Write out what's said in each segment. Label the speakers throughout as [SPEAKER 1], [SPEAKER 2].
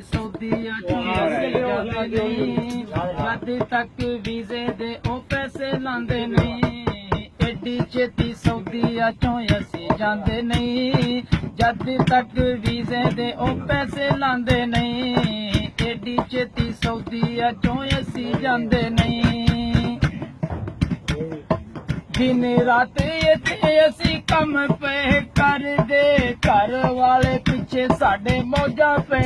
[SPEAKER 1] ਛੇਤੀ ਸੌਦੀਆ ਚੋਂ ਅਸੀਂ ਜਾਂਦੇ ਨਹੀਂ ਜਦ ਤੱਕ ਵੀਜ਼ੇ ਦੇ ਉਹ ਪੈਸੇ ਲਾਂਦੇ ਨਹੀਂ ਐਡੀ ਛੇਤੀ ਸੌਦੀਆ ਚੋਂ ਅਸੀਂ ਜਾਂਦੇ ਨਹੀਂ ਜਦ ਤੱਕ ਵੀਜ਼ੇ ਦੇ ਉਹ ਪੈਸੇ ਲਾਂਦੇ ਨਹੀਂ ਐਡੀ ਛੇਤੀ ਸੌਦੀਆ ਚੋਂ ਅਸੀਂ ਜਾਂਦੇ ਨਹੀਂ दिन रात इत्थे असी कम पे करदे घर वाले पिछे साडे मौजा पे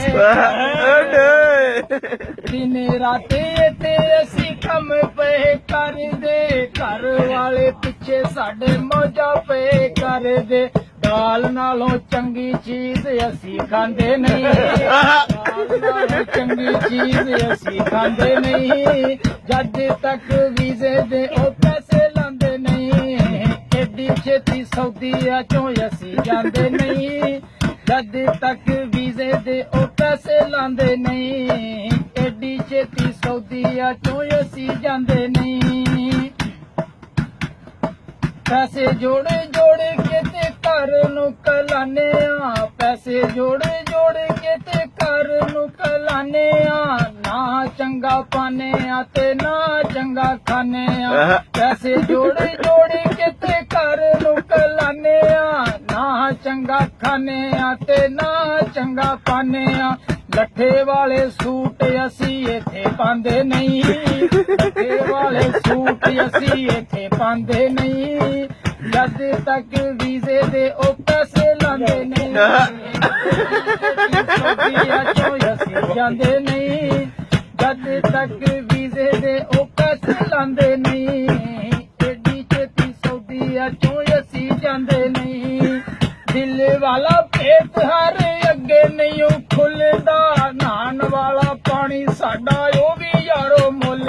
[SPEAKER 1] दिन रात इत्थे असी कम पे करदे घर वाले पिछे साडे मौजा पे करदे दाल नालों चंगी चीज असी खांदे नहीं दाल नालों चंगी चीज असी खांदे नहीं जद तक वीजे दे ओ पैसे लांदे नहीं एडी छेती सऊदीया चों असी जांदे नहीं जद तक वीजे दे ओ पैसे लांदे नहीं एडी छेती सऊदीया चों असी जांदे नहीं पैसे जोड़े जोड़े के ते घर नूं कलाने आ पैसे जोड़े जोड़े के ते घर नूं कलाने आ ना चंगा पाने आ ते ना चंगा खाने आ पैसे जोड़े जोड़े के ते घर नूं कलाने आ ना चंगा खाने आ ते ना चंगा पाने आ लट्ठे वाले सूट असी इत्थे पांदे नहीं लट्ठे वाले सूट असी इत्थे पांदे नहीं जद तक वीजे दे ओ पैसे लांदे नहीं सऊदीया चों असी जांदे नहीं जद तक वीजे दे ओ पैसे लांदे नहीं एडी छेती सऊदीया चों असी जांदे नहीं दिल वाला पेट हर अगे नहीं खुलदा नहान वाला पानी साडा ओ भी यारो मुल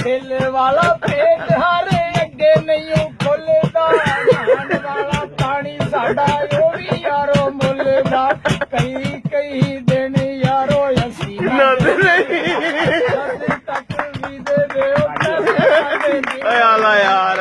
[SPEAKER 1] दिल वाला पेट हर अगे नहीं खुलदा नहान वाला पानी साडा ओ भी यारो मुल दा कई कई दिन यारो असी जद तक वीजे दे ओ पैसे लांदे नहीं